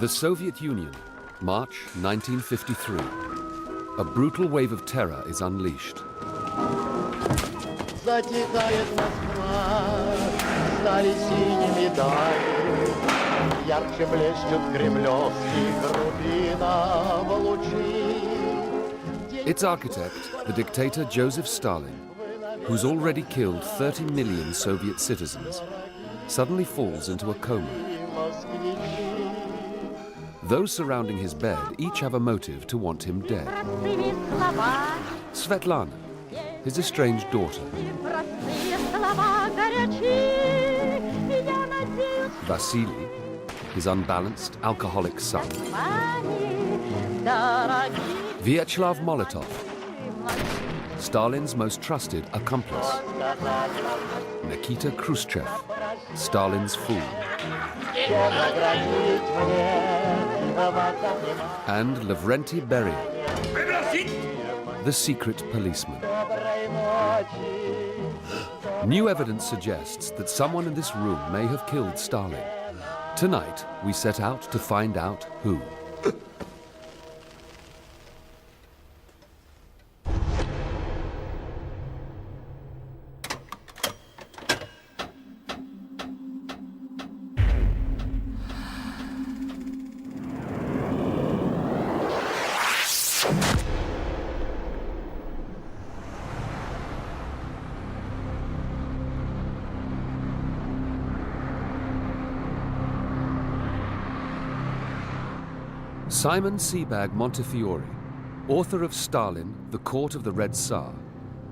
The Soviet Union, March 1953. A brutal wave of terror is unleashed. Затихает Москва, стали синими дали, ярче блещут кремлевских рубинов лучи. Its architect, the dictator Joseph Stalin, who's already killed 30 million Soviet citizens, suddenly falls into a coma. Those surrounding his bed each have a motive to want him dead. Svetlana, his estranged daughter. Vasily, his unbalanced, alcoholic son. Vyacheslav Molotov, Stalin's most trusted accomplice. Nikita Khrushchev, Stalin's fool. And Lavrenti Beria, the secret policeman. New evidence suggests that someone in this room may have killed Stalin. Tonight, we set out to find out who. Simon Sebag Montefiore, author of Stalin, The Court of the Red Tsar,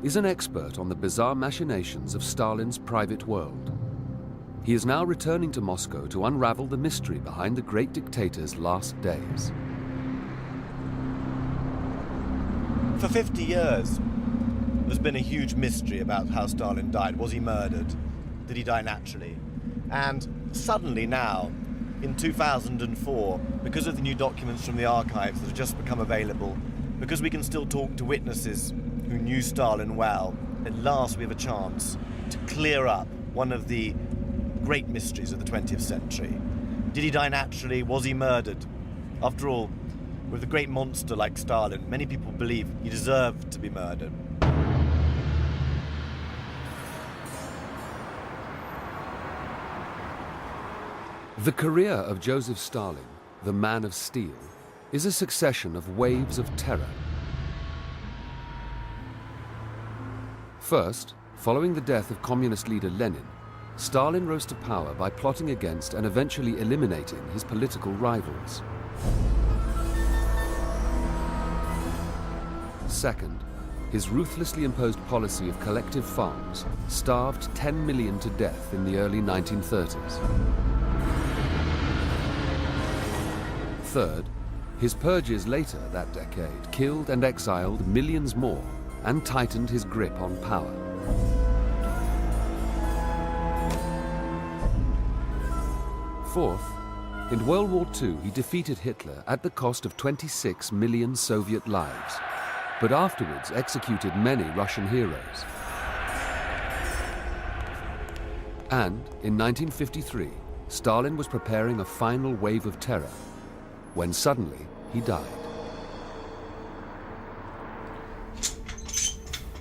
is an expert on the bizarre machinations of Stalin's private world. He is now returning to Moscow to unravel the mystery behind the great dictator's last days. For 50 years, there's been a huge mystery about how Stalin died. Was he murdered? Did he die naturally? And suddenly now, in 2004, because of the new documents from the archives that have just become available, because we can still talk to witnesses who knew Stalin well, at last we have a chance to clear up one of the great mysteries of the 20th century. Did he die naturally? Was he murdered? After all, with a great monster like Stalin, many people believe he deserved to be murdered. The career of Joseph Stalin, the Man of Steel, is a succession of waves of terror. First, following the death of communist leader Lenin, Stalin rose to power by plotting against and eventually eliminating his political rivals. Second, his ruthlessly imposed policy of collective farms starved 10 million to death in the early 1930s. Third, his purges later that decade killed and exiled millions more and tightened his grip on power. Fourth, in World War II, he defeated Hitler at the cost of 26 million Soviet lives, but afterwards executed many Russian heroes. And in 1953, Stalin was preparing a final wave of terror, when suddenly he died.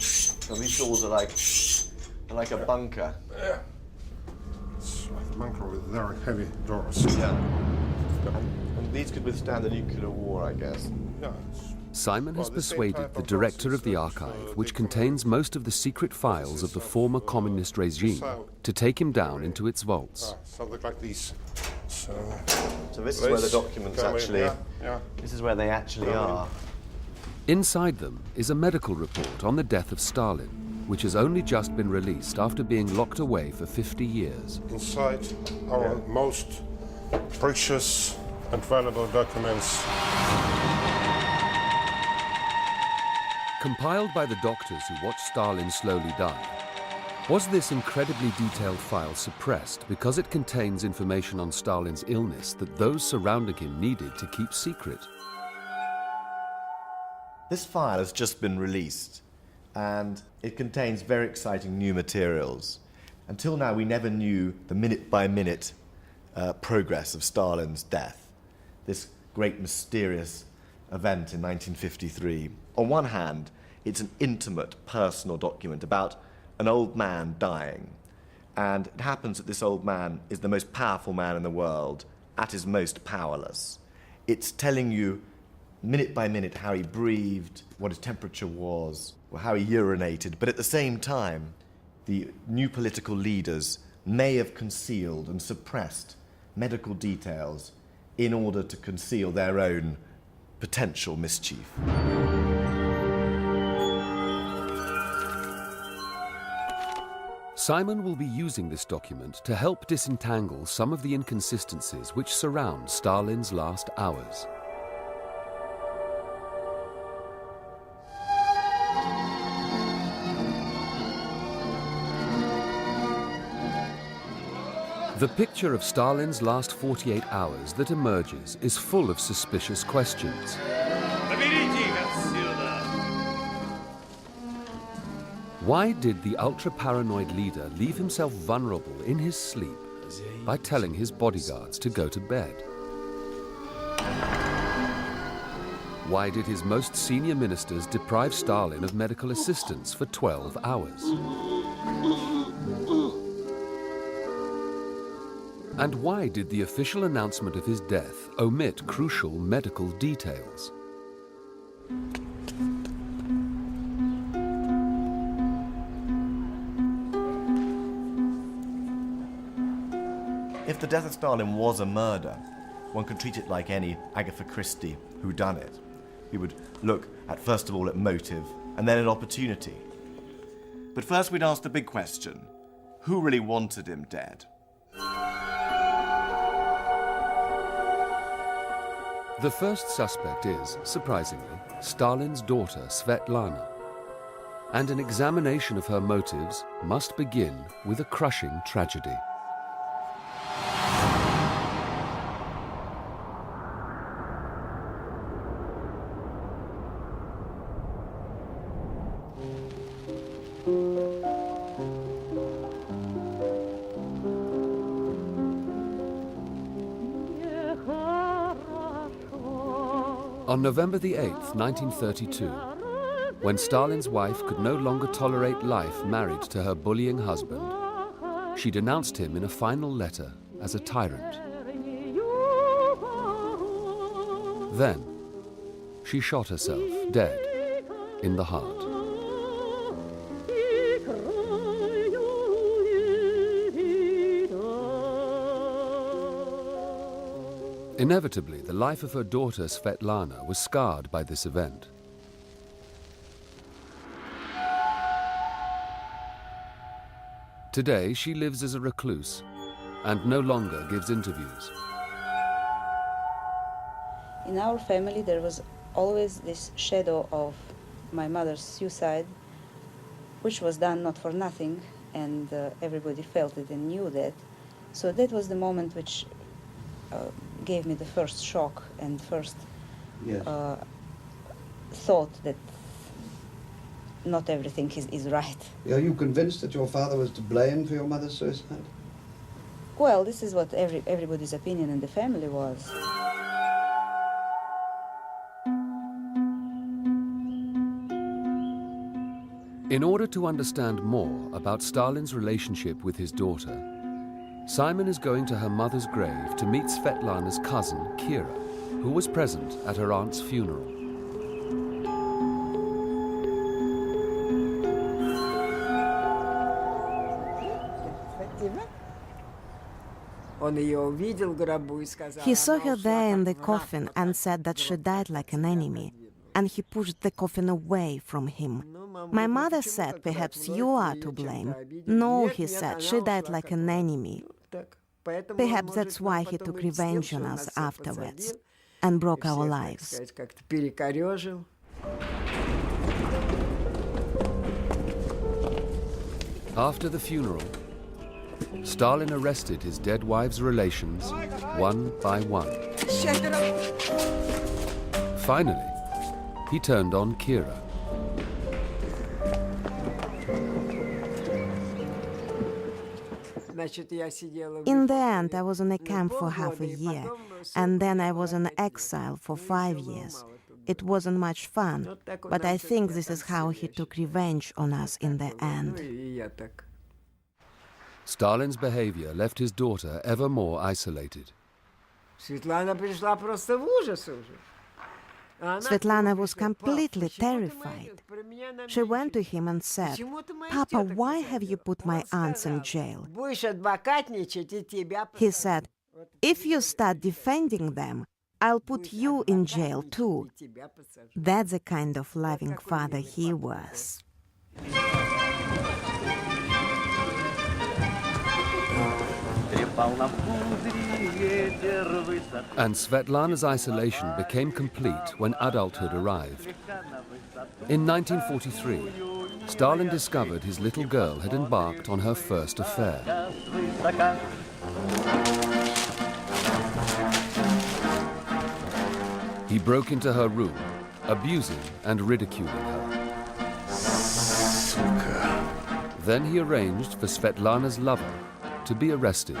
So these doors are like a bunker. Yeah. It's like a bunker with very heavy doors. Yeah. And these could withstand a nuclear war, I guess. Yeah. Simon has persuaded the director of the archive, which contains most of the secret files of the former communist regime, to take him down into its vaults. Something like these. So this is where the documents actually, this is where they actually are. Inside them is a medical report on the death of Stalin, which has only just been released after being locked away for 50 years. Inside our most precious and valuable documents. Compiled by the doctors who watched Stalin slowly die, was this incredibly detailed file suppressed because it contains information on Stalin's illness that those surrounding him needed to keep secret? This file has just been released, and it contains very exciting new materials. Until now, we never knew the minute-by-minute progress of Stalin's death. this great mysterious event in 1953. On one hand, it's an intimate, personal document about an old man dying. And it happens that this old man is the most powerful man in the world, at his most powerless. It's telling you, minute by minute, how he breathed, what his temperature was, or how he urinated. But at the same time, the new political leaders may have concealed and suppressed medical details in order to conceal their own potential mischief. Simon will be using this document to help disentangle some of the inconsistencies which surround Stalin's last hours. The picture of Stalin's last 48 hours that emerges is full of suspicious questions. Why did the ultra-paranoid leader leave himself vulnerable in his sleep by telling his bodyguards to go to bed? Why did his most senior ministers deprive Stalin of medical assistance for 12 hours? And why did the official announcement of his death omit crucial medical details? If the death of Stalin was a murder, one could treat it like any Agatha Christie whodunit. We would look at, first of all, at motive, and then at opportunity. But first we'd ask the big question: who really wanted him dead? The first suspect is, surprisingly, Stalin's daughter, Svetlana. And an examination of her motives must begin with a crushing tragedy. On November the 8th, 1932, when Stalin's wife could no longer tolerate life married to her bullying husband, she denounced him in a final letter as a tyrant. Then, she shot herself dead in the heart. Inevitably, the life of her daughter Svetlana was scarred by this event. Today, she lives as a recluse and no longer gives interviews. In our family, there was always this shadow of my mother's suicide, which was done not for nothing, and everybody felt it and knew that. So that was the moment which gave me the first shock and first thought that not everything is right. Are you convinced that your father was to blame for your mother's suicide? Well, this is what everybody's opinion in the family was. In order to understand more about Stalin's relationship with his daughter, Simon is going to her mother's grave to meet Svetlana's cousin, Kira, who was present at her aunt's funeral. He saw her there in the coffin and said that she died like an enemy, and he pushed the coffin away from him. My mother said, perhaps you are to blame. No, he said, she died like an enemy. Perhaps that's why he took revenge on us afterwards and broke our lives. After the funeral, Stalin arrested his dead wife's relations one by one. Finally, he turned on Kira. In the end, I was in a camp for half a year, and then I was in exile for 5 years. It wasn't much fun, but I think this is how he took revenge on us in the end. Stalin's behavior left his daughter ever more isolated. Svetlana was completely terrified. She went to him and said, "Papa, why have you put my aunts in jail?" He said, "If you start defending them, I'll put you in jail too." That's the kind of loving father he was. And Svetlana's isolation became complete when adulthood arrived. In 1943, Stalin discovered his little girl had embarked on her first affair. He broke into her room, abusing and ridiculing her. Then he arranged for Svetlana's lover to be arrested.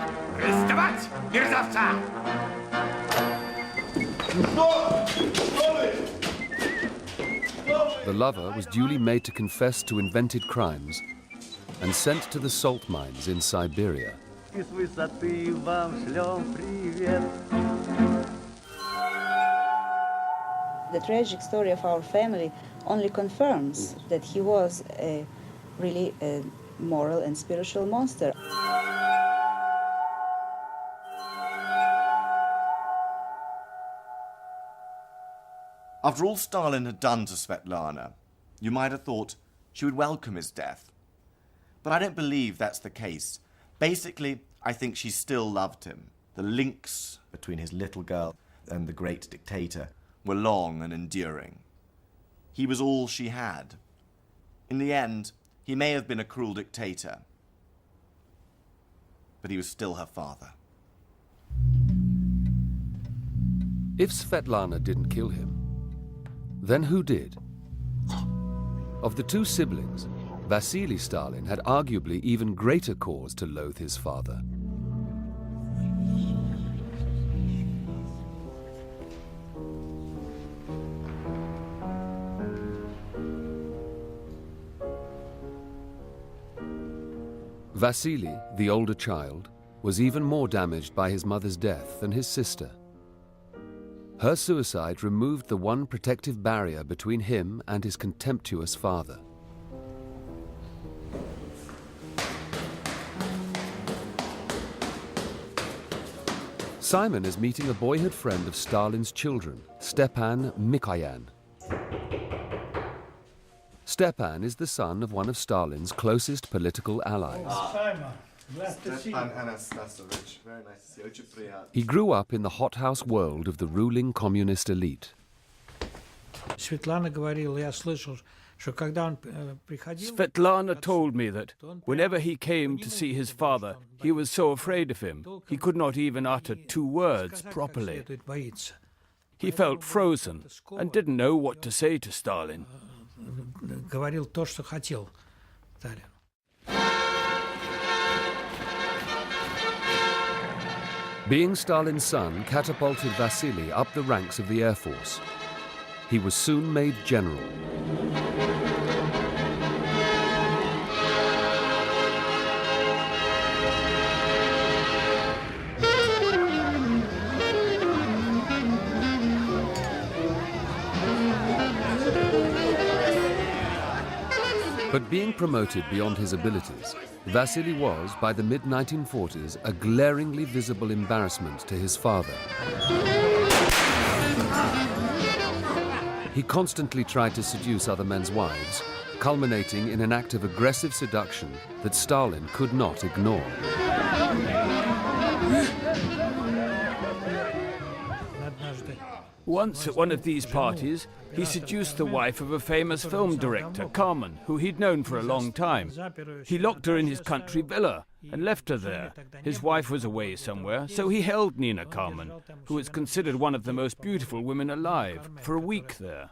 The lover was duly made to confess to invented crimes and sent to the salt mines in Siberia. The tragic story of our family only confirms that he was really a moral and spiritual monster. After all Stalin had done to Svetlana, you might have thought she would welcome his death. But I don't believe that's the case. Basically, I think she still loved him. The links between his little girl and the great dictator were long and enduring. He was all she had. In the end, he may have been a cruel dictator, but he was still her father. If Svetlana didn't kill him, then who did? Of the two siblings, Vasily Stalin had arguably even greater cause to loathe his father. Vasily, the older child, was even more damaged by his mother's death than his sister. Her suicide removed the one protective barrier between him and his contemptuous father. Simon is meeting a boyhood friend of Stalin's children, Stepan Mikoyan. Stepan is the son of one of Stalin's closest political allies. He grew up in the hothouse world of the ruling communist elite. Svetlana told me that whenever he came to see his father, he was so afraid of him, he could not even utter 2 words properly. He felt frozen and didn't know what to say to Stalin. Being Stalin's son catapulted Vasily up the ranks of the Air Force. He was soon made general. But being promoted beyond his abilities, Vasily was, by the mid-1940s, a glaringly visible embarrassment to his father. He constantly tried to seduce other men's wives, culminating in an act of aggressive seduction that Stalin could not ignore. Once at one of these parties, he seduced the wife of a famous film director, Carmen, who he'd known for a long time. He locked her in his country villa and left her there. His wife was away somewhere, so he held Nina Carmen, who was considered one of the most beautiful women alive, for a week there.